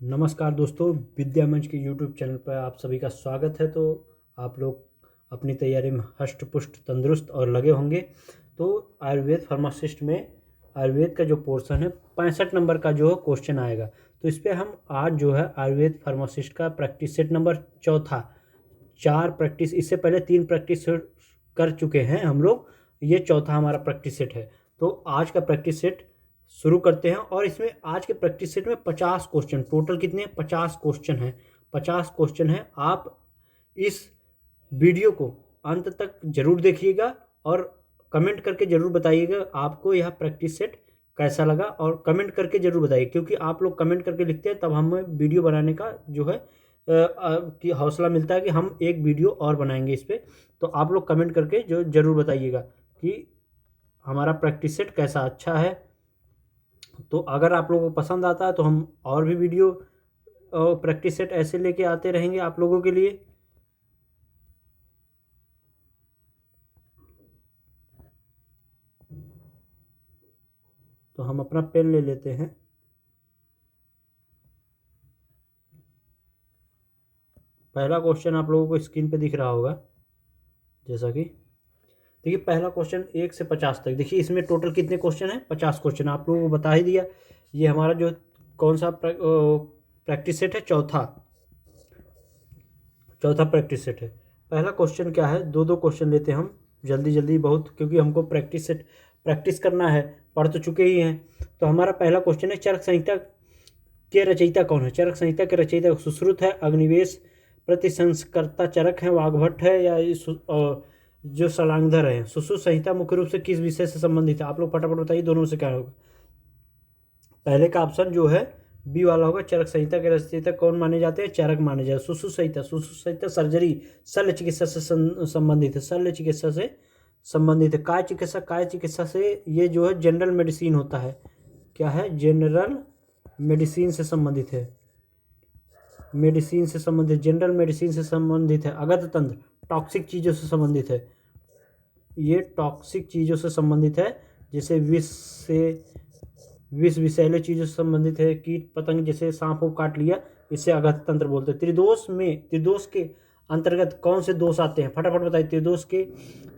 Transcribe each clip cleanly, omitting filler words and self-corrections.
नमस्कार दोस्तों, विद्या मंच के यूट्यूब चैनल पर आप सभी का स्वागत है। तो आप लोग अपनी तैयारी में हष्ट पुष्ट तंदुरुस्त और लगे होंगे। तो आयुर्वेद फार्मासिस्ट में आयुर्वेद का जो पोर्शन है 65 नंबर का जो क्वेश्चन आएगा। तो इस पर हम आज जो है आयुर्वेद फार्मासिस्ट का प्रैक्टिस सेट नंबर चौथा 4 प्रैक्टिस, इससे पहले 3 प्रैक्टिस कर चुके हैं हम लोग। ये चौथा हमारा प्रैक्टिस सेट है। तो आज का प्रैक्टिस सेट शुरू करते हैं। और इसमें आज के प्रैक्टिस सेट में 50 क्वेश्चन, टोटल कितने 50 क्वेश्चन हैं। 50 क्वेश्चन हैं। आप इस वीडियो को अंत तक जरूर देखिएगा और कमेंट करके जरूर बताइएगा आपको यह प्रैक्टिस सेट कैसा लगा। और कमेंट करके जरूर बताइए, क्योंकि आप लोग कमेंट करके लिखते हैं तब हमें वीडियो बनाने का जो है कि हौसला मिलता है कि हम एक वीडियो और बनाएंगे इस पर। तो आप लोग कमेंट करके जो जरूर बताइएगा कि हमारा प्रैक्टिस सेट कैसा अच्छा है। तो अगर आप लोगों को पसंद आता है तो हम और भी वीडियो प्रैक्टिस सेट ऐसे लेके आते रहेंगे आप लोगों के लिए। तो हम अपना पेन ले लेते हैं। पहला क्वेश्चन आप लोगों को स्क्रीन पे दिख रहा होगा, जैसा कि देखिए पहला क्वेश्चन 1 से 50 तक। देखिए इसमें टोटल कितने क्वेश्चन हैं, 50 क्वेश्चन आप लोगों को बता ही दिया। ये हमारा जो कौन सा प्रैक्टिस सेट है, चौथा प्रैक्टिस सेट है। पहला क्वेश्चन क्या है, दो दो क्वेश्चन लेते हैं हम जल्दी जल्दी बहुत, क्योंकि हमको प्रैक्टिस सेट प्रैक्टिस करना है, पढ़ तो चुके ही हैं। तो हमारा पहला क्वेश्चन है, चरक संहिता के रचयिता कौन है। चरक संहिता के रचयिता सुश्रुत है, अग्निवेश प्रतिसंस्कर्ता चरक है, वाग्भट है, या जो सलांगधर है। सुश्रुत संहिता मुख्य रूप से किस विषय से संबंधित है। आप लोग फटाफट बताइए दोनों में से क्या होगा। पहले का ऑप्शन जो है बी वाला होगा। चरक संहिता के रचयिता कौन माने जाते हैं, चरक माने जाते हैं। सुश्रुत संहिता सर्जरी शल्य चिकित्सा से संबंधित है, शल्य चिकित्सा से संबंधित है। काय चिकित्सा से ये जो है जनरल मेडिसिन होता है। क्या है, जनरल मेडिसिन से संबंधित है, जनरल मेडिसिन से संबंधित है। अगध तंत्र टॉक्सिक चीज़ों से संबंधित है, ये टॉक्सिक चीज़ों से संबंधित है, जैसे विष विषैले चीज़ों से संबंधित है। कीट पतंग जैसे सांप को काट लिया, इसे अगध तंत्र बोलते हैं। त्रिदोष के अंतर्गत कौन से दोष आते हैं, फटाफट बताइए।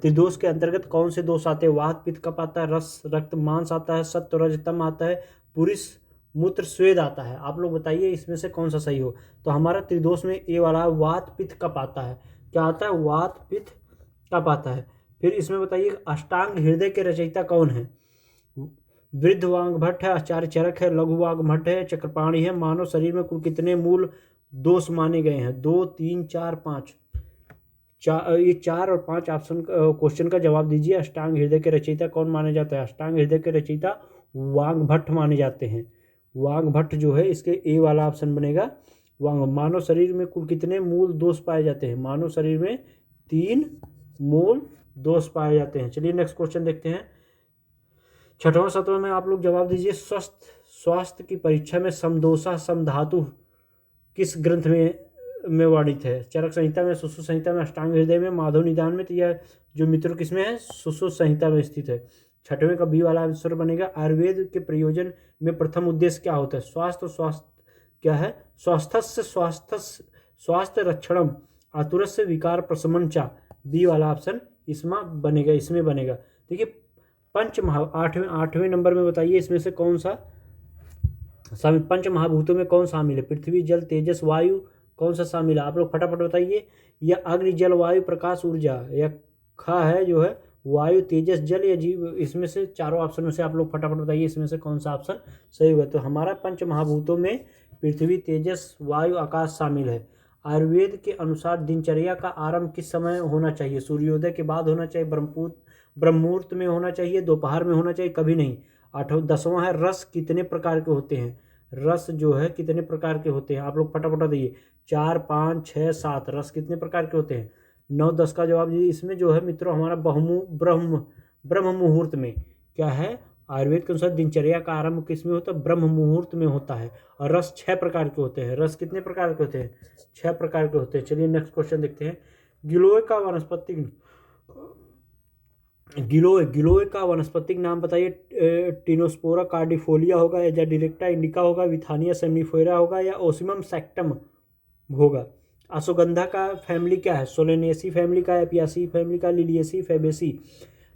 त्रिदोष के अंतर्गत कौन से दोष आते हैं। वात पित्त कफ आता है, रस रक्त मांस आता है, सत्व रज तम आता है, पुरुष मूत्र स्वेद आता है। आप लोग बताइए इसमें से कौन सा सही हो। तो हमारा त्रिदोष में ए वाला है, वात पित्त कफ आता है। क्या आता है, वात पित्त कफ आता है। फिर इसमें बताइए अष्टांग हृदय के रचयिता कौन है। वृद्ध वाग्भट है, आचार्य चरक है, लघु वाग्भट है, चक्रपाणी है। मानव शरीर में कुल कितने मूल दोष माने गए हैं, 2 3 4 5। ये 4 और 5 ऑप्शन क्वेश्चन का जवाब दीजिए। अष्टांग हृदय के रचयिता कौन माने जाता है। अष्टांग हृदय के रचयिता वाग्भट माने जाते हैं। वाग्भट जो है, इसके ए वाला ऑप्शन बनेगा। मानव शरीर में कुल कितने मूल दोष पाए जाते हैं। मानव शरीर में 3 मूल दोष पाए जाते हैं। चलिए नेक्स्ट क्वेश्चन देखते हैं। छठवां सत्रह में आप लोग जवाब दीजिए। स्वास्थ्य की परीक्षा में समदोषा समधातु किस ग्रंथ में वर्णित है। चरक संहिता में, सुश्रुत संहिता में, अष्टांग हृदय में, माधव निदान में। तो यह जो मित्रों किसमें है, सुश्रुत संहिता में स्थित है। छठवें का बी वाला आंसर बनेगा। आयुर्वेद के प्रयोजन में प्रथम उद्देश्य क्या होता है। स्वास्थ्य क्या है, स्वास्थ्य रक्षणम आतुरस्य विकार प्रशमन चा। बी वाला ऑप्शन इसमें बनेगा। देखिए आठवें नंबर में बताइए इसमें से कौन सा शामिल, पंच महाभूतों में कौन शामिल है। पृथ्वी जल तेजस वायु कौन सा शामिल है। आप लोग फटाफट बताइए। यह अग्नि जल वायु प्रकाश ऊर्जा, या खा है जो है वायु तेजस जल या जीव। इसमें से चारों ऑप्शन में से आप लोग फटाफट बताइए इसमें से कौन सा ऑप्शन सही हुआ। तो हमारा पंच महाभूतों में पृथ्वी तेजस वायु आकाश शामिल है। आयुर्वेद के अनुसार दिनचर्या का आरंभ किस समय होना चाहिए। सूर्योदय के बाद होना चाहिए, ब्रह्ममुहूर्त में होना चाहिए, दोपहर में होना चाहिए, कभी नहीं। 10वां है, रस कितने प्रकार के होते हैं। रस जो है कितने प्रकार के होते हैं। आप लोग फटाफट बताइए। 4 5 6 7 रस कितने प्रकार के होते हैं। 9 10 का जवाब दीजिए। इसमें जो है मित्रों हमारा ब्रह्म मुहूर्त में क्या है, आयुर्वेद के अनुसार दिनचर्या का आरंभ किस में होता है, ब्रह्म मुहूर्त में होता है। और रस 6 प्रकार के होते हैं। रस कितने प्रकार के होते हैं, 6 प्रकार के होते हैं। चलिए नेक्स्ट क्वेश्चन देखते हैं। गिलोय का वानस्पतिक गिलोय, गिलोय का वानस्पतिक नाम बताइए। टिनोस्पोरा कार्डिफोलिया होगा, एजा डायरेक्टा इंडिका होगा, विथानिया सेमिफोरा होगा, या ओसिमम सैक्टम होगा। अश्वगंधा का फैमिली क्या है? सोलेनेसी फैमिली का, एपियासी फैमिली का, लिलियेसी, फैबेसी।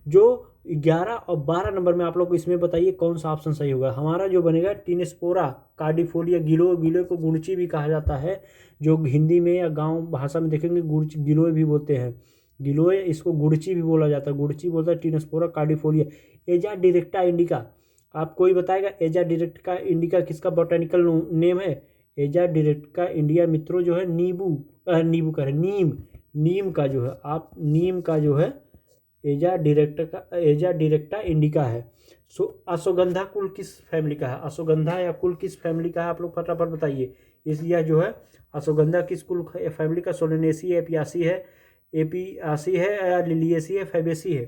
जो 11 और 12 नंबर में आप लोग को इसमें बताइए कौन सा ऑप्शन सही होगा। हमारा जो बनेगा टिनोस्पोरा कार्डिफोलिया। गिलोय, गिलोय को गुड़ची भी कहा जाता है, जो हिंदी में या गांव भाषा में देखेंगे गिलोय भी बोलते हैं। गिलोय, इसको गुड़ची भी बोला जाता है, गुड़ची बोलता है टिनोस्पोरा कार्डिफोलिया। एजा डायरेक्टा इंडिका, आप कोई बताएगा एजा डायरेक्टा इंडिका किसका बॉटनिकल नेम है? एजा डायरेक्टा इंडिया मित्रों जो है नींबू का है, नीम का जो है, आप नीम का जो है एजा डायरेक्टा इंडिका है। सो अश्वगंधा कुल किस फैमिली का है? अश्वगंधा या कुल किस फैमिली का है? आप लोग फटाफट बताइए। इसलिए जो है अश्वगंधा किस कुल फैमिली का? सोलेनेसी है, एपियासी है या लिलियेसी है, फैबेसी है।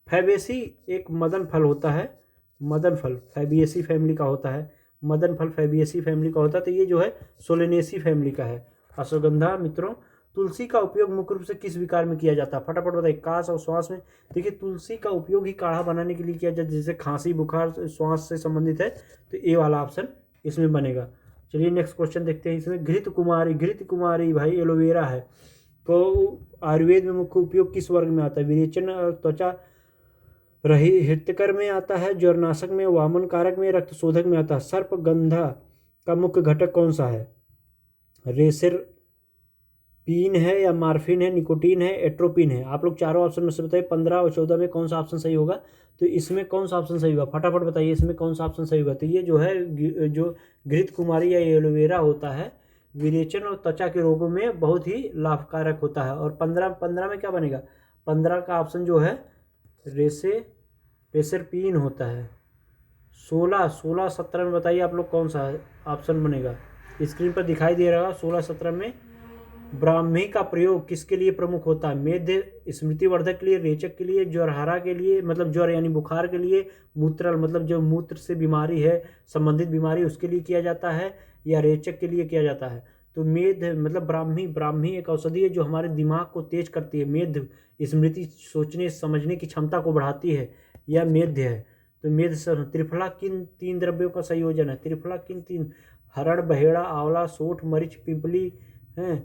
फैबेसी एक मदन फल होता है, मदन फल फैबियसी फैमिली का होता है, मदन फल फैबियसी फैमिली का होता है। तो ये जो है सोलेनेसी फैमिली का है अश्वगंधा। मित्रों, तुलसी का उपयोग मुख्य रूप से किस विकार में किया जाता है? फटाफट बताइए। काश और श्वास में। देखिए, तुलसी का उपयोग ही काढ़ा बनाने के लिए किया जाता है, जैसे खांसी बुखार श्वास से संबंधित है, तो ये वाला ऑप्शन इसमें बनेगा। चलिए नेक्स्ट क्वेश्चन देखते हैं। इसमें घृत कुमारी भाई एलोवेरा है, तो आयुर्वेद में मुख्य उपयोग किस वर्ग में आता है? विरेचन और त्वचा हितकर में आता है, ज्वरनाशक में, वामन कारक में, रक्त शोधक में आता है। सर्पगंधा का मुख्य घटक कौन सा है? रेसर पीन है या मार्फिन है, निकोटीन है, एट्रोपिन है। आप लोग चारों ऑप्शन में से बताइए 15 और 14 में कौन सा ऑप्शन सही होगा। तो इसमें कौन सा ऑप्शन सही होगा? फटाफट बताइए, इसमें कौन सा ऑप्शन सही होगा। तो ये जो है जो घृत कुमारी या एलोवेरा होता है, विरेचन और त्वचा के रोगों में बहुत ही लाभकारक होता है। और 15 में क्या बनेगा? 15 का ऑप्शन जो है रेसरपीन होता है। 16, 17 में बताइए आप लोग कौन सा ऑप्शन बनेगा। स्क्रीन पर दिखाई दे रहा है। 16, 17 में ब्राह्मी का प्रयोग किसके लिए प्रमुख होता है? मेध स्मृतिवर्धक के लिए, रेचक के लिए, ज्वरहारा के लिए, मतलब ज्वर यानी बुखार के लिए, मूत्रल मतलब जो मूत्र से बीमारी है, संबंधित बीमारी, उसके लिए किया जाता है, या रेचक के लिए किया जाता है? तो मेध मतलब ब्राह्मी एक औषधि है जो हमारे दिमाग को तेज करती है। मेध स्मृति, सोचने समझने की क्षमता को बढ़ाती है, यह मेध है। तो मेध त्रिफला किन 3 द्रव्यों का संयोजन है? त्रिफला किन 3? हरण, बहेड़ा, आंवला, सोठ, मरीच, पिपली है।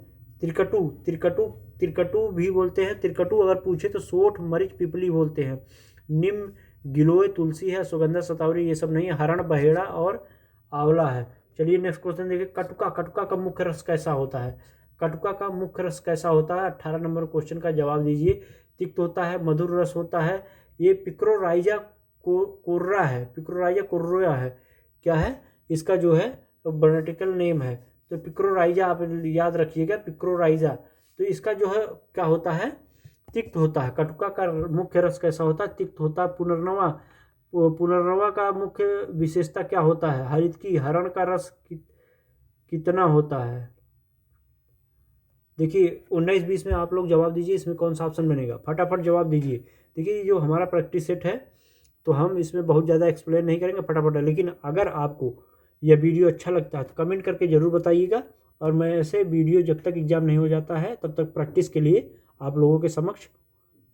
त्रिकटु भी बोलते हैं। त्रिकटु अगर पूछे तो सोठ, मरीच, पिपली बोलते हैं। निम, गिलोय, तुलसी है, सुगंधा, शतावरी ये सब नहीं है। हरण, बहेड़ा और आंवला है। चलिए नेक्स्ट क्वेश्चन देखिए। कटुका का मुख्य रस कैसा होता है? कटुका का मुख्य रस कैसा होता है? 18 नंबर क्वेश्चन का जवाब दीजिए। तिक्त होता है, मधुर रस होता है। ये पिक्रोराइजा कोर्रा है, पिक्रोराइजा कोर्रा है। क्या है इसका जो है बोटैनिकल नेम है? तो पिक्रोराइजा आप याद रखिएगा, पिक्रोराइजा। तो इसका जो है क्या होता है? तिक्त होता है। कटुका का मुख्य रस कैसा होता है? तिक्त होता है। पुनर्नवा का मुख्य विशेषता क्या होता है? हरितकी, हरण का रस कितना होता है? देखिए 19, 20 में आप लोग जवाब दीजिए, इसमें कौन सा ऑप्शन बनेगा? फटाफट जवाब दीजिए। देखिए जो हमारा प्रैक्टिस सेट है, तो हम इसमें बहुत ज़्यादा एक्सप्लेन नहीं करेंगे, फटाफट है। लेकिन अगर आपको यह वीडियो अच्छा लगता है तो कमेंट करके ज़रूर बताइएगा। और मैं ऐसे वीडियो जब तक एग्ज़ाम नहीं हो जाता है तब तक प्रैक्टिस के लिए आप लोगों के समक्ष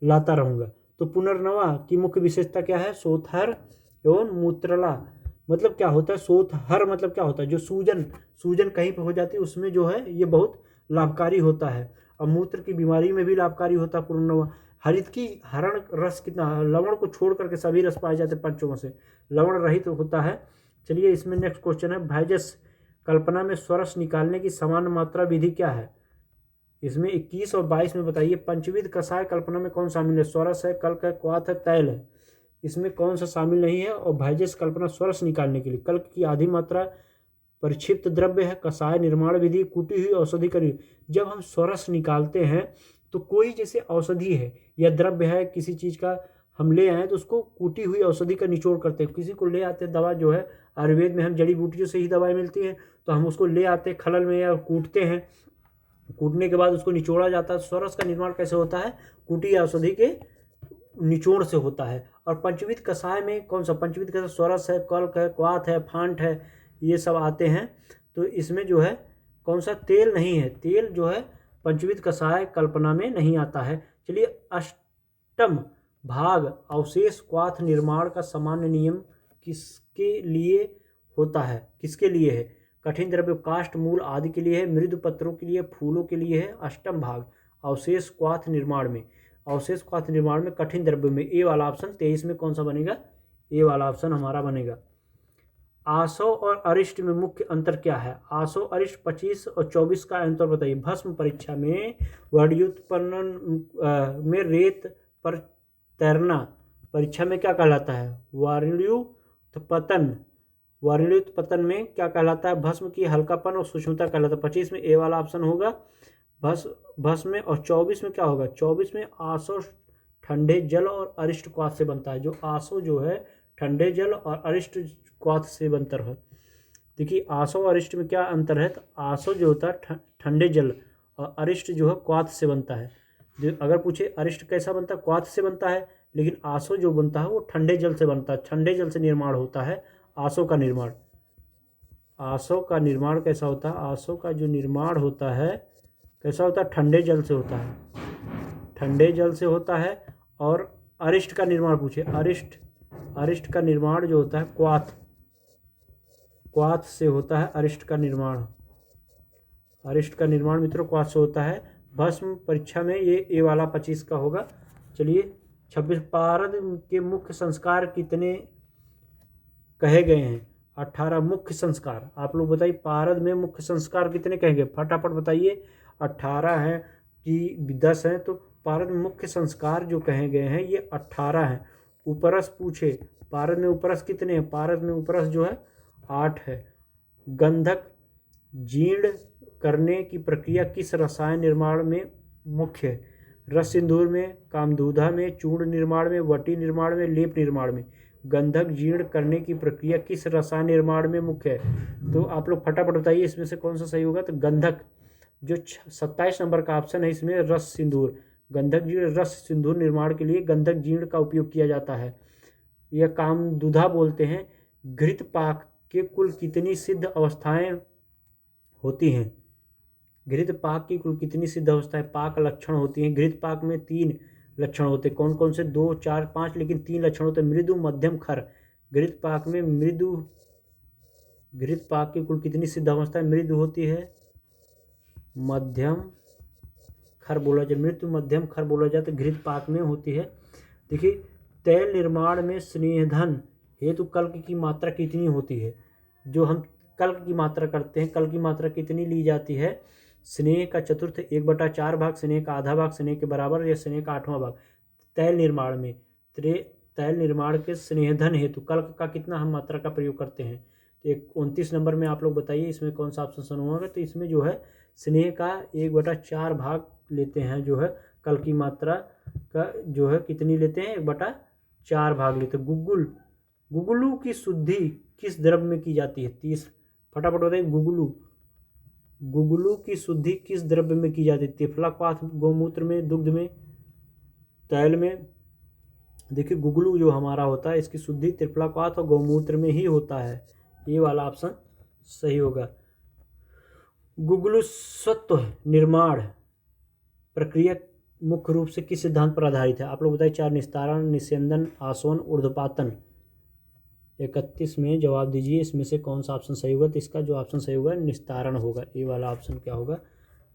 लाता रहूँगा। तो पुनर्नवा की मुख्य विशेषता क्या है? सोथहर एवं मूत्रला मतलब क्या होता है? सोथहर मतलब क्या होता है? जो सूजन कहीं पर हो जाती है उसमें जो है ये बहुत लाभकारी होता है। और मूत्र की बीमारी में भी लाभकारी होता है पुनर्नवा। हरित की हरण रस कितना? लवण को छोड़ करके सभी रस पाए जाते हैं पंचों से, लवण रहित होता है। चलिए इसमें नेक्स्ट क्वेश्चन है। भाइजस कल्पना में स्वरस निकालने की समान मात्रा विधि क्या है? इसमें 21 और 22 में बताइए। पंचविध कषाय कल्पना में कौन शामिल है? स्वरस है, कल्क है, क्वाथ है, तैल है। इसमें कौन सा शामिल नहीं है? और भाइजस कल्पना स्वरस निकालने के लिए कल्क की आधी मात्रा परिक्षिप्त द्रव्य है, कषाय निर्माण विधि, कूटी हुई औषधि का। जब हम स्वरस निकालते हैं तो कोई जैसे औषधि है या द्रव्य है किसी चीज़ का, हम ले आए तो उसको कूटी हुई औषधि का निचोड़ करते हैं। किसी को ले आते हैं दवा, जो है आयुर्वेद में हम जड़ी बूटियों से ही दवाएं मिलती हैं, तो हम उसको ले आते हैं खलल में या कूटते हैं। कूटने के बाद उसको निचोड़ा जाता है। स्वरस का निर्माण कैसे होता है? कूटी औषधि के निचोड़ से होता है। और पंचविध कषाय में कौन सा? पंचविध कषाय स्वरस है, कल्क है, क्वाथ है, फांट है, ये सब आते हैं। तो इसमें जो है कौन सा? तेल नहीं है। तेल जो है पंचविध कषाय कल्पना में नहीं आता है। चलिए अष्टम भाग अवशेष क्वाथ निर्माण का सामान्य नियम किसके लिए होता है, किसके लिए है? कठिन द्रव्य काष्ठ मूल आदि के लिए है, मृदु पत्रों के लिए, फूलों के लिए है। अष्टम भाग अवशेष क्वाथ निर्माण में, अवशेष क्वाथ निर्माण में कठिन द्रव्य में ए वाला ऑप्शन 23 में कौन सा बनेगा? ए वाला ऑप्शन हमारा बनेगा। आसव और अरिष्ट में मुख्य अंतर क्या है? आसव अरिष्ट 25 और 24 का अंतर बताइए। भस्म परीक्षा में वर्णयुत्पन्न में रेत पर तैरना परीक्षा में क्या कहलाता है? वर्णयुत्पतन। वर्णयुत्पतन में क्या कहलाता है? भस्म की हल्कापन और सूक्ष्मता कहलाता है। 25 में ए वाला ऑप्शन होगा भस्म में। और 24 में क्या होगा? 24 में आसव ठंडे जल और अरिष्ट क्वाथ से बनता है। जो आसव जो है ठंडे जल और अरिष्ट क्वाथ से बनतर है। देखिए आसव और अरिष्ट में क्या अंतर है? तो आसव जो होता है ठंडे जल और अरिष्ट जो है क्वाथ से बनता है। अगर पूछे अरिष्ट कैसा बनता है? क्वाथ से बनता है, लेकिन आसव जो बनता है वो ठंडे जल से बनता है। ठंडे जल से निर्माण होता है आसव का निर्माण। आसव का निर्माण कैसा होता है? आसव का जो निर्माण होता है कैसा होता है? ठंडे जल से होता है, ठंडे जल से होता है। और अरिष्ट का निर्माण पूछे, अरिष्ट का निर्माण जो होता है क्वाथ से होता है। अरिष्ट का निर्माण मित्रों क्वाथ से होता है। भस्म परीक्षा में ये ए वाला 25 का होगा। चलिए 26 पारद के मुख्य संस्कार कितने कहे गए हैं? 18 मुख्य संस्कार। आप लोग बताइए पारद में मुख्य संस्कार कितने कहेंगे? फटाफट बताइए। 18 हैं कि 10 हैं? तो पारद में मुख्य संस्कार जो कहे गए हैं ये 18 हैं। उपरस पूछे पारद में उपरस कितने हैं? पारद में उपरस जो है 8 है। गंधक जीर्ण करने की प्रक्रिया किस रसायन निर्माण में मुख्य है? रस सिंदूर में, कामधुधा में, चूर्ण निर्माण में, वटी निर्माण में, लेप निर्माण में। गंधक जीर्ण करने की प्रक्रिया किस रसायन निर्माण में मुख्य है? तो आप लोग फटाफट बताइए इसमें से कौन सा सही होगा। तो गंधक जो 27 नंबर का ऑप्शन है इसमें रस सिंदूर। गंधक जीर्ण रस सिंदूर निर्माण के लिए गंधक जीर्ण का उपयोग किया जाता है। यह कामधुधा बोलते हैं। घृत पाक के कुल कितनी सिद्ध अवस्थाएं होती हैं? घृत पाक की कुल कितनी सिद्ध अवस्थाएं पाक लक्षण होती हैं? घृत पाक में 3 लक्षण होते हैं। कौन कौन से? 2, 4, 5, लेकिन 3 लक्षण होते हैं। मृदु, मध्यम, खर। घृत पाक में घृत पाक की कुल कितनी सिद्ध अवस्थाएं मृदु होती है, मध्यम, खर बोला जाए। मृदु, मध्यम, खर बोला जाए तो घृत पाक में होती है। देखिए तैल निर्माण में स्नेहधन हेतु कल्क की मात्रा कितनी होती है? जो हम कल्क की मात्रा करते हैं, कल्क की मात्रा कितनी ली जाती है? स्नेह का चतुर्थ 1/4 भाग, स्नेह का आधा भाग, स्नेह के बराबर, या स्नेह का 8वां भाग। तैल निर्माण में तैल निर्माण के स्नेहधन हेतु कल्क का कितना हम मात्रा का प्रयोग करते हैं? तो 29 नंबर में आप लोग बताइए इसमें कौन सा ऑप्शन होगा। तो इसमें जो है स्नेह का 1/4 भाग लेते हैं। जो है कल्क की मात्रा का जो है कितनी लेते हैं? 1/4 भाग लेते हैं। गुगुलू की शुद्धि किस द्रव्य में की जाती है? 30 फटाफट बताइए। गुगुलू की शुद्धि किस द्रव्य में की जाती है? त्रिफला क्वाथ, गौमूत्र में, दुग्ध में, तैल में। देखिए गुगुलू जो हमारा होता है इसकी शुद्धि त्रिफला क्वाथ और गौमूत्र में ही होता है। ये वाला ऑप्शन सही होगा। गुगुलू सत्व निर्माण प्रक्रिया मुख्य रूप से किस सिद्धांत पर आधारित है? आप लोग बताइए। 4 निस्तारण, निस्यंदन, आसवन, ऊर्ध्वपातन। 31 में जवाब दीजिए इसमें से कौन सा ऑप्शन सही होगा। तो इसका जो ऑप्शन सही होगा निस्तारण होगा। ये वाला ऑप्शन क्या होगा?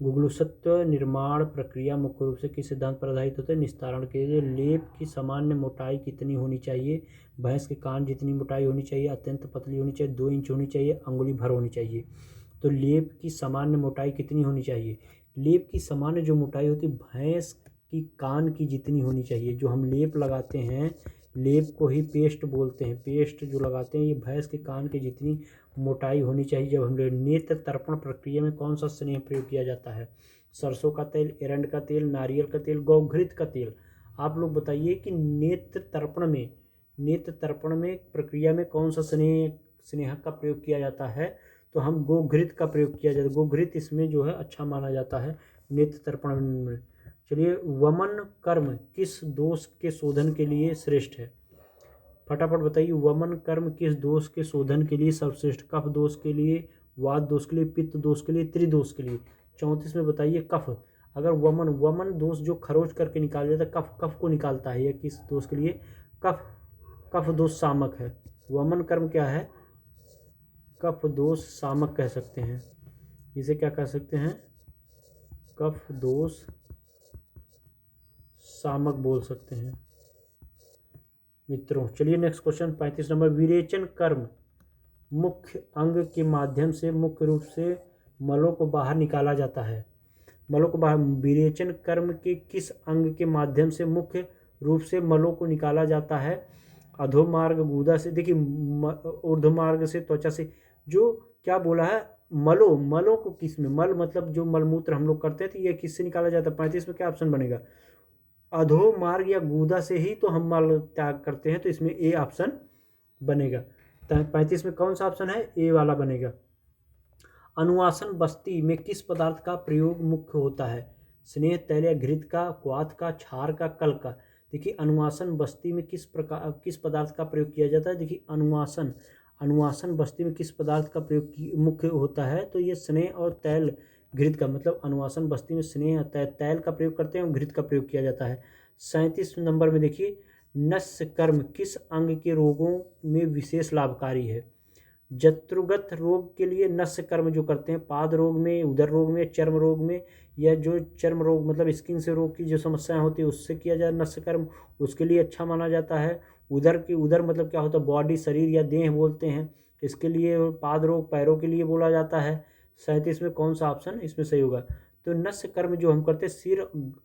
गुगुलू सत्व निर्माण प्रक्रिया मुख्य रूप से किस सिद्धांत पर आधारित होता है? निस्तारण के लिए। लेप की सामान्य मोटाई कितनी होनी चाहिए? भैंस के कान जितनी मोटाई होनी चाहिए, अत्यंत पतली होनी चाहिए, 2 इंच होनी चाहिए, अंगुली भर होनी चाहिए। तो लेप की सामान्य मोटाई कितनी होनी चाहिए? लेप की सामान्य जो मोटाई होती है भैंस की कान की जितनी होनी चाहिए। जो हम लेप लगाते हैं, लेप को ही पेस्ट बोलते हैं। पेस्ट जो लगाते हैं ये भैंस के कान की जितनी मोटाई होनी चाहिए। जब हम नेत्र तर्पण प्रक्रिया में कौन सा स्नेह प्रयोग किया जाता है? सरसों का तेल, एरंड का तेल, नारियल का तेल, गौघृत का तेल। आप लोग बताइए कि नेत्र तर्पण में प्रक्रिया में कौन सा स्नेह का प्रयोग किया जाता है? तो हम गोघृत का प्रयोग किया जाता है। गोघृत इसमें जो है अच्छा माना जाता है नेत्र तर्पण में। चलिए वमन कर्म किस दोष के शोधन के लिए श्रेष्ठ है? फटाफट बताइए। वमन कर्म किस दोष के शोधन के लिए सर्वश्रेष्ठ? कफ दोष के लिए, वात दोष के लिए, पित्त दोष के लिए, त्रिदोष के लिए। 34 में बताइए। कफ अगर वमन वमन दोष जो खरोच करके निकाल जाता है, कफ कफ को निकालता है, यह किस दोष के लिए? कफ कफ दोष सामक है। वमन कर्म क्या है? कफ दोष सामक कह सकते हैं, इसे क्या कह सकते हैं? कफ दोष सामक बोल सकते हैं मित्रों। चलिए नेक्स्ट क्वेश्चन 35 नंबर। विरेचन कर्म मुख्य अंग के माध्यम से मुख्य रूप से मलों को बाहर निकाला जाता है। मलों को बाहर, विरेचन कर्म के किस अंग के माध्यम से मुख्य रूप से मलों को निकाला जाता है? अधोमार्ग गुदा से, देखिए ऊर्ध्वमार्ग से, त्वचा से। जो क्या बोला है? मलों को किस में? मल मतलब जो मलमूत्र हम लोग करते हैं, तो ये किससे निकाला जाता है? 35 में क्या ऑप्शन बनेगा? अधोमार्ग या गुदा से ही तो हम मल त्याग करते हैं, तो इसमें ए ऑप्शन बनेगा। 35 में कौन सा ऑप्शन है? ए वाला बनेगा। अनुवासन बस्ती में किस पदार्थ का प्रयोग मुख्य होता है? स्नेह, तैल या घृत का, क्वाथ का, क्षार का, कल का। देखिए अनुवासन बस्ती में किस पदार्थ का प्रयोग किया जाता है? देखिए अनुवासन बस्ती में किस पदार्थ का प्रयोग मुख्य होता है? तो ये स्नेह और तैल घृत का, मतलब अनुवासन बस्ती में स्नेह तैल का प्रयोग करते हैं और घृत का प्रयोग किया जाता है। 37 नंबर में देखिए, नस्य कर्म किस अंग के रोगों में विशेष लाभकारी है? जत्रुगत रोग के लिए नस्य कर्म जो करते हैं, पाद रोग में, उदर रोग में, चर्म रोग में, या जो चर्म रोग मतलब स्किन से रोग की जो समस्याएं होती है उससे किया जाए नस्य कर्म, उसके लिए अच्छा माना जाता है। उदर मतलब क्या होता है? बॉडी, शरीर या देह बोलते हैं, इसके लिए। पाद रोग पैरों के लिए बोला जाता है। 37 में कौन सा ऑप्शन इसमें सही होगा? तो नस्य कर्म जो हम करते हैं सिर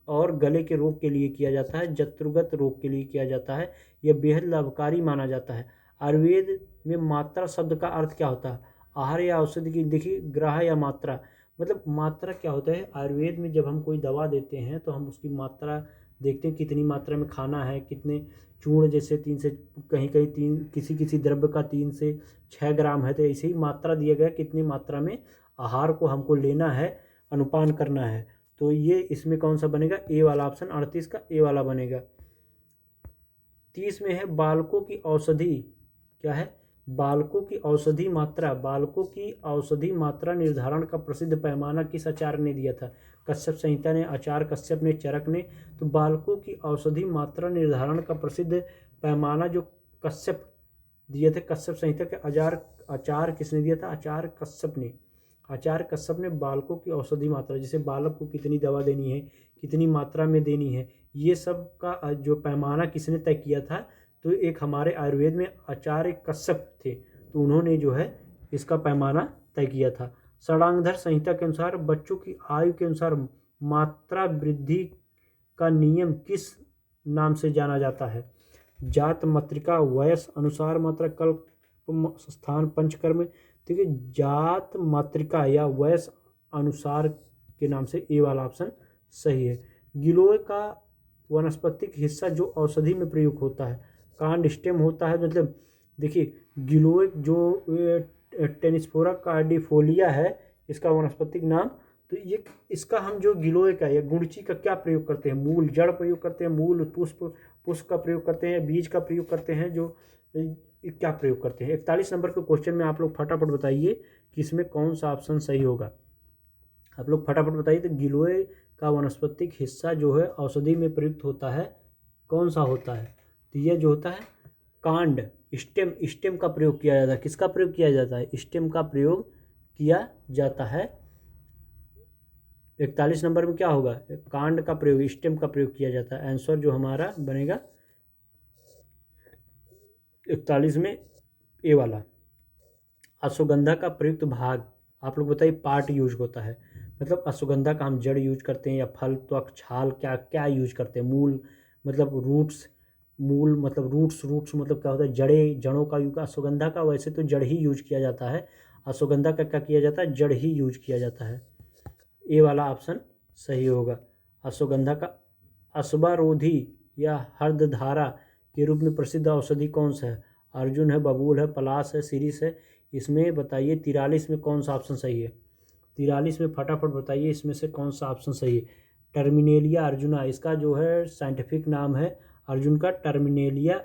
और गले के रोग के लिए किया जाता है, जत्रुगत रोग के लिए किया जाता है, यह बेहद लाभकारी माना जाता है। आयुर्वेद में मात्रा शब्द का अर्थ क्या होता है? आहार या औषधि की, देखिए ग्राह या मात्रा, मतलब मात्रा क्या होता है? आयुर्वेद में जब हम कोई दवा देते हैं तो हम उसकी मात्रा देखते हैं, कितनी मात्रा में खाना है, कितने चूर्ण, जैसे 3 से कहीं 3, किसी द्रव्य का 3 से 6 ग्राम है, तो ऐसे ही मात्रा दिया गया कितनी मात्रा में आहार को हमको लेना है, अनुपान करना है। तो ये इसमें कौन सा बनेगा? ए वाला ऑप्शन 38 का ए वाला बनेगा। 30 में है, बालकों की औषधि क्या है? बालकों की औषधि मात्रा, बालकों की औषधि मात्रा निर्धारण का प्रसिद्ध पैमाना किस आचार्य ने दिया था? कश्यप संहिता ने, आचार्य कश्यप ने, चरक ने। तो बालकों की औषधि मात्रा निर्धारण का प्रसिद्ध पैमाना जो कश्यप दिए थे, कश्यप संहिता के आचार्य किसने दिया था? आचार्य कश्यप ने। आचार्य कश्यप ने बालकों की औषधि मात्रा, जैसे बालक को कितनी दवा देनी है, कितनी मात्रा में देनी है, ये सब का जो पैमाना किसने तय किया था? तो एक हमारे आयुर्वेद में आचार्य कश्यप थे, तो उन्होंने जो है इसका पैमाना तय किया था। षडांगधर संहिता के अनुसार बच्चों की आयु के अनुसार मात्रा वृद्धि का नियम किस नाम से जाना जाता है? जात मात्रिका, वयस अनुसार मात्रा, कल्प स्थान, पंचकर्म। देखिए जात मात्रिका या वयस अनुसार के नाम से ए वाला ऑप्शन सही है। गिलोय का वनस्पतिक हिस्सा जो औषधि में प्रयुक्त होता है, कांड, स्टेम होता है, मतलब देखिए गिलोय जो टेनिस्फोरा कार्डिफोलिया है इसका वनस्पतिक नाम। तो ये इसका हम जो गिलोय का या गुड़ची का क्या प्रयोग करते हैं? मूल, जड़ प्रयोग करते हैं, मूल, पुष्प का प्रयोग करते हैं, बीज का प्रयोग करते हैं, जो क्या प्रयोग करते हैं? 41 नंबर के क्वेश्चन में आप लोग फटाफट बताइए कि इसमें कौन सा ऑप्शन सही होगा। आप लोग फटाफट बताइए। तो गिलोय का वनस्पतिक हिस्सा जो है औषधि में प्रयुक्त होता है, कौन सा होता है? तो यह जो होता है कांड, स्टेम का प्रयोग किया जाता है। किसका प्रयोग किया जाता है? स्टेम का प्रयोग किया जाता है। 41 नंबर में क्या होगा? कांड का प्रयोग, स्टेम का प्रयोग किया जाता है। आंसर जो हमारा बनेगा 41 में ए वाला। अश्वगंधा का प्रयुक्त भाग आप लोग बताइए, पार्ट यूज होता है, मतलब अश्वगंधा का हम जड़ यूज करते हैं या फल, त्वक, छाल, क्या क्या यूज करते हैं? मूल मतलब रूट्स, मूल मतलब रूट्स मतलब क्या होता है? जड़ों का यूज। अश्वगंधा का वैसे तो जड़ ही यूज किया जाता है, अश्वगंधा का क्या किया जाता है? जड़ ही यूज किया जाता है। ए वाला ऑप्शन सही होगा। अश्वगंधा का अश्वारोधी या हर्दधारा के रूप में प्रसिद्ध औषधि कौन सा है? अर्जुन है, बबूल है, पलाश है, सीरीस है। इसमें बताइए 43 में कौन सा ऑप्शन सही है? 43 में फटाफट बताइए इसमें से कौन सा ऑप्शन सही है? टर्मिनेलिया अर्जुना, इसका जो है साइंटिफिक नाम है अर्जुन का, टर्मिनेलिया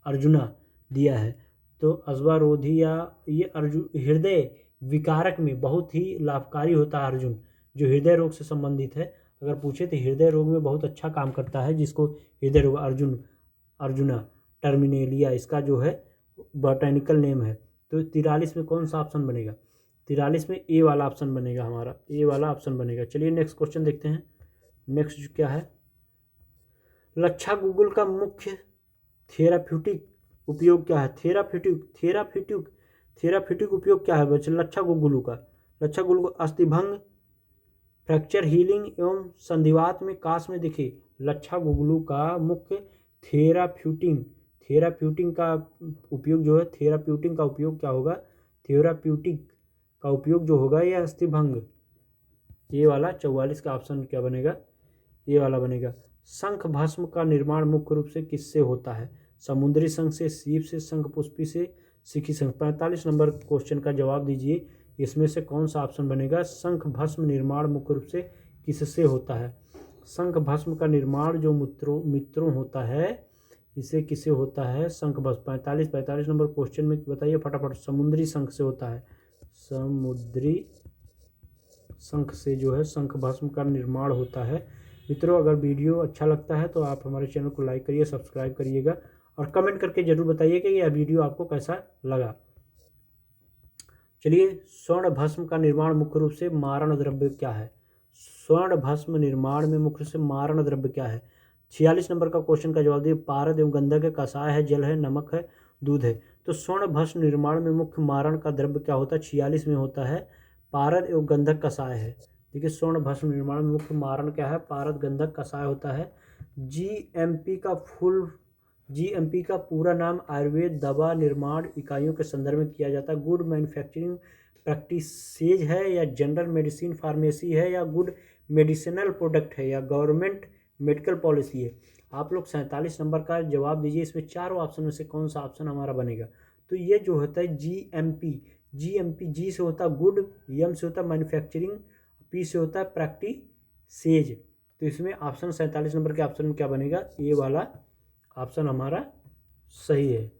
अर्जुना दिया है। तो अश्वारोधी या ये अर्जुन हृदय विकारक में बहुत ही लाभकारी होता है अर्जुन, जो हृदय रोग से संबंधित है। अगर पूछे तो हृदय रोग में बहुत अच्छा काम करता है, जिसको हृदय रोग अर्जुना टर्मिनेलिया इसका जो है बॉटैनिकल नेम है। तो 43 में कौन सा ऑप्शन बनेगा? 43 में ए वाला ऑप्शन बनेगा, हमारा ए वाला ऑप्शन बनेगा। चलिए नेक्स्ट क्वेश्चन देखते हैं। नेक्स्ट क्या है? लच्छा गुगुल का मुख्य थेराप्यूटिक उपयोग क्या है? थेराप्यूटिक उपयोग क्या है बच्चे लच्छा गुगुलू का? लच्छा गुगुलू अस्थिभंग, फ्रैक्चर हीलिंग एवं संधिवात में काश में देखिए लच्छा गुगुलू का मुख्य थेराप्यूटिक का उपयोग जो है, थेराप्यूटिक का उपयोग क्या होगा? थेराप्यूटिक का उपयोग जो होगा यह अस्थिभंग, ये वाला 44 का ऑप्शन क्या बनेगा? ये वाला बनेगा। शंख भस्म का निर्माण मुख्य रूप से किससे होता है? समुद्री शंख से, सीप से, शंख पुष्पी से, सिक्की शंख। 45 नंबर क्वेश्चन का जवाब दीजिए, इसमें से कौन सा ऑप्शन बनेगा? शंख भस्म निर्माण मुख्य रूप से किससे होता है? शंख भस्म का निर्माण जो मित्रों होता है, इसे किससे होता है? शंख भस्म। 45 नंबर क्वेश्चन में बताइए फटाफट। समुद्री शंख से होता है, समुद्री शंख से जो है शंख भस्म का निर्माण होता है। मित्रों अगर वीडियो अच्छा लगता है तो आप हमारे चैनल को लाइक करिए, सब्सक्राइब करिएगा और कमेंट करके जरूर बताइए कि यह वीडियो आपको कैसा लगा। चलिए, स्वर्ण भस्म का निर्माण मुख्य रूप से मारण द्रव्य क्या है? स्वर्ण भस्म निर्माण में मुख्य रूप से मारण द्रव्य क्या है? 46 नंबर का क्वेश्चन का जवाब दिए। पारद एवं गंधक है, कषाय है, जल है, नमक है, दूध है। तो स्वर्ण भस्म निर्माण में मुख्य मारण का द्रव्य क्या होता है? 46 में होता है पारद एवं गंधक, कषाय है। देखिए स्वर्ण भस्म निर्माण में मुख्य मारण क्या है? पारद, गंधक, कषाय होता है। जीएमपी का पूरा नाम आयुर्वेद दवा निर्माण इकाइयों के संदर्भ में किया जाता है। गुड मैन्युफैक्चरिंग प्रैक्टिसेज है, या जनरल मेडिसिन फार्मेसी है, या गुड मेडिसिनल प्रोडक्ट है, या गवर्नमेंट मेडिकल पॉलिसी है। आप लोग 47 नंबर का जवाब दीजिए। इसमें चारों ऑप्शन में से कौन सा ऑप्शन हमारा बनेगा? तो ये जो होता है जीएमपी, जी से होता है गुड, एम से होता है मैन्युफैक्चरिंग, पी से होता है प्रैक्टिसेज। तो इसमें ऑप्शन 47 नंबर के ऑप्शन में क्या बनेगा? ये वाला ऑप्शन हमारा सही है।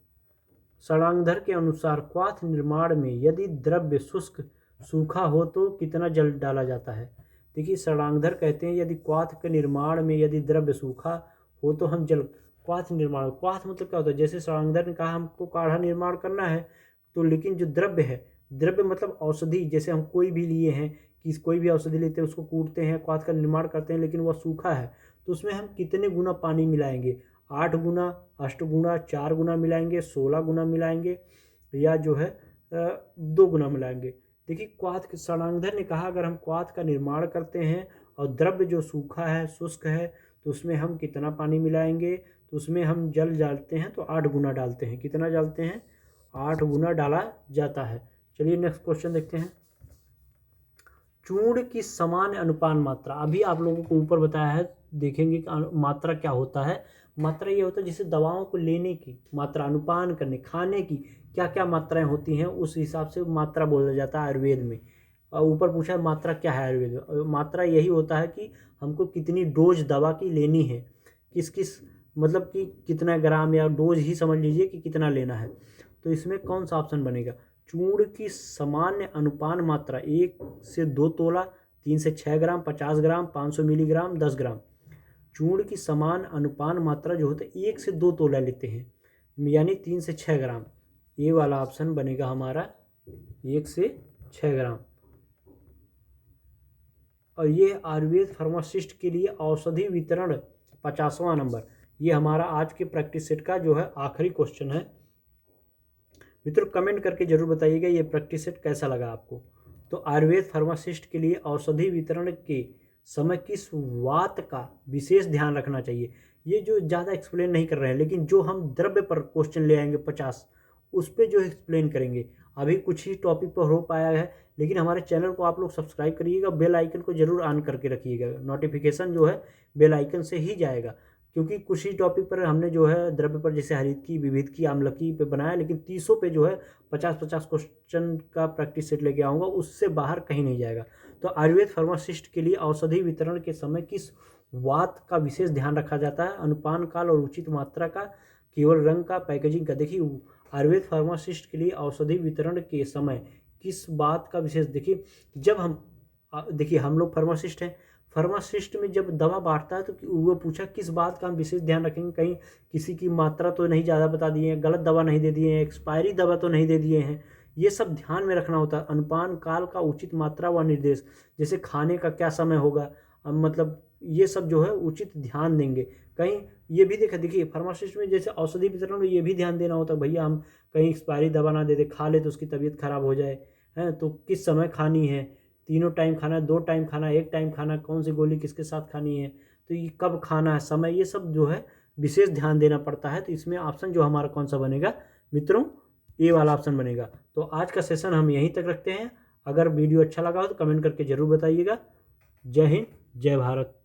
षडांगधर के अनुसार क्वाथ निर्माण में यदि द्रव्य शुष्क सूखा हो तो कितना जल डाला जाता है? देखिए षडांगधर कहते हैं यदि क्वाथ के निर्माण में यदि द्रव्य सूखा हो तो हम जल, क्वाथ निर्माण, क्वाथ मतलब क्या होता है? जैसे षडांगधर ने कहा हमको काढ़ा निर्माण करना है, तो लेकिन जो द्रव्य है, द्रव्य मतलब औषधि, जैसे हम कोई भी लिए हैं कि कोई भी औषधि लेते हैं उसको कूटते हैं, क्वाथ का निर्माण करते हैं, लेकिन वह सूखा है, तो उसमें हम कितने गुना पानी मिलाएंगे? 8 गुना, 8 गुना, 4 गुना मिलाएंगे, 16 गुना मिलाएंगे, या जो है 2 गुना मिलाएंगे। देखिए क्वाथ, षडांगधर ने कहा अगर हम क्वाथ का निर्माण करते हैं और द्रव्य जो सूखा है, शुष्क है, तो उसमें हम कितना पानी मिलाएंगे? तो उसमें हम जल डालते हैं तो 8 गुना डालते हैं। कितना डालते हैं? 8 गुना डाला जाता है। चलिए नेक्स्ट क्वेश्चन देखते हैं। चूर्ण की सामान्य अनुपान मात्रा, अभी आप लोगों को ऊपर बताया है, देखेंगे कि मात्रा क्या होता है। मात्रा ये होता है जैसे दवाओं को लेने की मात्रा, अनुपान करने, खाने की क्या क्या मात्राएं होती हैं, उस हिसाब से मात्रा बोला जाता है आयुर्वेद में। और ऊपर पूछा है मात्रा क्या है आयुर्वेद में? मात्रा यही होता है कि हमको कितनी डोज दवा की लेनी है, किस किस मतलब कि कितना ग्राम, या डोज ही समझ लीजिए कि कितना लेना है। तो इसमें कौन सा ऑप्शन बनेगा? चूर्ण की सामान्य अनुपान मात्रा 1 से 2 तोला, 3 से 6 ग्राम, 50 ग्राम, 500 मिलीग्राम, 10 ग्राम। चूर्ण की समान अनुपान मात्रा जो होता है 1 से 2 तोला लेते हैं, यानी 3 से 6 ग्राम। ये वाला ऑप्शन बनेगा हमारा 1 से 6 ग्राम। और ये आयुर्वेद फार्मासिस्ट के लिए औषधि वितरण 50वां नंबर। ये हमारा आज के प्रैक्टिस सेट का जो है आखिरी क्वेश्चन है। मित्रों कमेंट करके जरूर बताइएगा ये प्रैक्टिस सेट कैसा लगा आपको। तो आयुर्वेद फार्मासिस्ट के लिए औषधि वितरण के समय किस बात का विशेष ध्यान रखना चाहिए? ये जो ज़्यादा एक्सप्लेन नहीं कर रहे हैं, लेकिन जो हम द्रव्य पर क्वेश्चन ले आएंगे 50, उस पर जो एक्सप्लेन करेंगे। अभी कुछ ही टॉपिक पर हो पाया है, लेकिन हमारे चैनल को आप लोग सब्सक्राइब करिएगा, बेल आइकन को जरूर ऑन करके रखिएगा। नोटिफिकेशन जो है बेल आइकन से ही जाएगा, क्योंकि कुछ ही टॉपिक पर हमने जो है द्रव्य पर जैसे हरितकी, विविधकी, आम्लकी पे बनाया, लेकिन 30 पे जो है 50-50 क्वेश्चन का प्रैक्टिस सेट लेके आऊँगा, उससे बाहर कहीं नहीं जाएगा। तो आयुर्वेद फार्मासिस्ट के लिए औषधि वितरण के समय किस बात का विशेष ध्यान रखा जाता है? अनुपान काल और उचित मात्रा का, केवल रंग का, पैकेजिंग का। देखिए आयुर्वेद फार्मासिस्ट के लिए औषधि वितरण के समय किस बात का विशेष, देखिए जब हम देखिए हम लोग फार्मासिस्ट हैं, फार्मासिस्ट में जब दवा बांटता है तो वो पूछा किस बात का हम विशेष ध्यान रखेंगे, कहीं किसी की मात्रा तो नहीं ज़्यादा बता दिए हैं, गलत दवा नहीं दे दिए हैं, एक्सपायरी दवा तो नहीं दे दिए हैं। ये सब ध्यान में रखना होता है। अनुपान काल का उचित मात्रा व निर्देश, जैसे खाने का क्या समय होगा, मतलब ये सब जो है उचित ध्यान देंगे। कहीं ये भी देखिए फार्मासिस्ट में जैसे औषधि वितरण में ये भी ध्यान देना होता है, भैया हम कहीं एक्सपायरी दवा ना दे दे, खा ले तो उसकी तबीयत खराब हो जाए, है तो किस समय खानी है, तीनों टाइम खाना है, 2 टाइम खाना है, 1 टाइम खाना है, कौन सी गोली किसके साथ खानी है, तो ये कब खाना है, समय, ये सब जो है विशेष ध्यान देना पड़ता है। तो इसमें ऑप्शन जो हमारा कौन सा बनेगा मित्रों, ए वाला ऑप्शन बनेगा। तो आज का सेशन हम यहीं तक रखते हैं। अगर वीडियो अच्छा लगा हो तो कमेंट करके ज़रूर बताइएगा। जय हिंद, जय भारत।